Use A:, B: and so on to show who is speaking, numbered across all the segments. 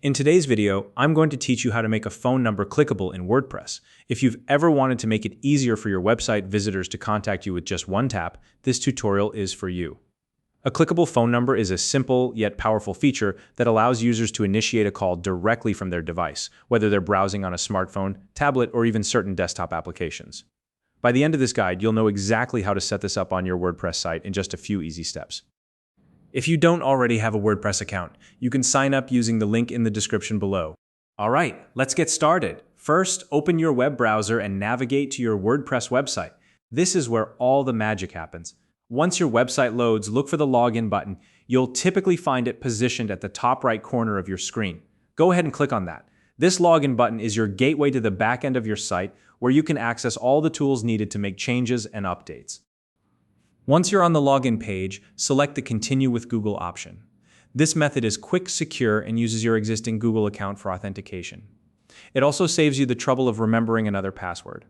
A: In today's video, I'm going to teach you how to make a phone number clickable in WordPress. If you've ever wanted to make it easier for your website visitors to contact you with just one tap, this tutorial is for you. A clickable phone number is a simple yet powerful feature that allows users to initiate a call directly from their device, whether they're browsing on a smartphone, tablet, or even certain desktop applications. By the end of this guide, you'll know exactly how to set this up on your WordPress site in just a few easy steps. If you don't already have a WordPress account, you can sign up using the link in the description below. All right, let's get started. First, open your web browser and navigate to your WordPress website. This is where all the magic happens. Once your website loads, look for the login button. You'll typically find it positioned at the top right corner of your screen. Go ahead and click on that. This login button is your gateway to the back end of your site, where you can access all the tools needed to make changes and updates. Once you're on the login page, select the Continue with Google option. This method is quick, secure, and uses your existing Google account for authentication. It also saves you the trouble of remembering another password.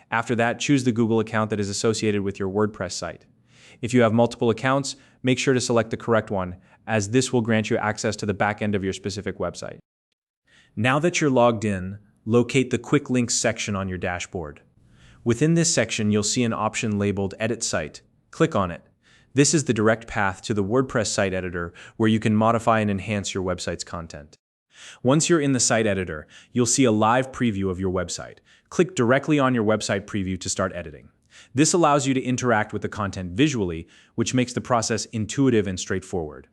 A: After that, choose the Google account that is associated with your WordPress site. If you have multiple accounts, make sure to select the correct one, as this will grant you access to the back end of your specific website. Now that you're logged in, locate the Quick Links section on your dashboard. Within this section, you'll see an option labeled Edit Site. Click on it. This is the direct path to the WordPress site editor where you can modify and enhance your website's content. Once you're in the site editor, you'll see a live preview of your website. Click directly on your website preview to start editing. This allows you to interact with the content visually, which makes the process intuitive and straightforward.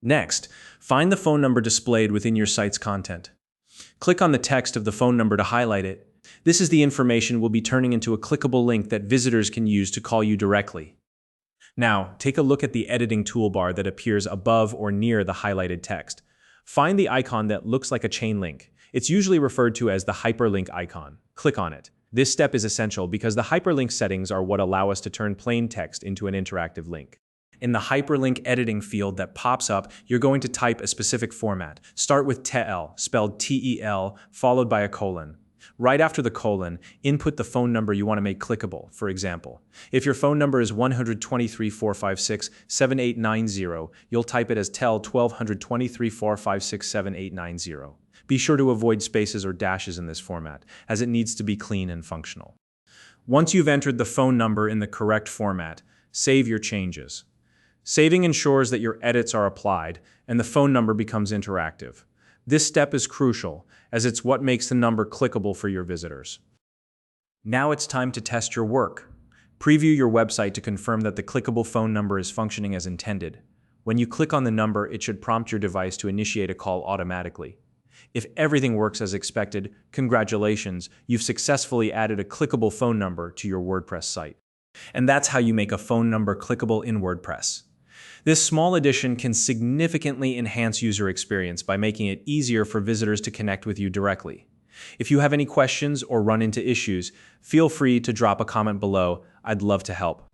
A: Next, find the phone number displayed within your site's content. Click on the text of the phone number to highlight it. This is the information we'll be turning into a clickable link that visitors can use to call you directly. Now, take a look at the editing toolbar that appears above or near the highlighted text. Find the icon that looks like a chain link. It's usually referred to as the hyperlink icon. Click on it. This step is essential because the hyperlink settings are what allow us to turn plain text into an interactive link. In the hyperlink editing field that pops up, you're going to type a specific format. Start with tel, spelled T-E-L, followed by a colon. Right after the colon, input the phone number you want to make clickable, for example. If your phone number is 123-456-7890, you'll type it as tel 1223-456-7890. Be sure to avoid spaces or dashes in this format, as it needs to be clean and functional. Once you've entered the phone number in the correct format, save your changes. Saving ensures that your edits are applied and the phone number becomes interactive. This step is crucial, as it's what makes the number clickable for your visitors. Now it's time to test your work. Preview your website to confirm that the clickable phone number is functioning as intended. When you click on the number, it should prompt your device to initiate a call automatically. If everything works as expected, congratulations, you've successfully added a clickable phone number to your WordPress site. And that's how you make a phone number clickable in WordPress. This small addition can significantly enhance user experience by making it easier for visitors to connect with you directly. If you have any questions or run into issues, feel free to drop a comment below. I'd love to help.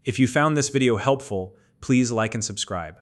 A: If you found this video helpful, please like and subscribe.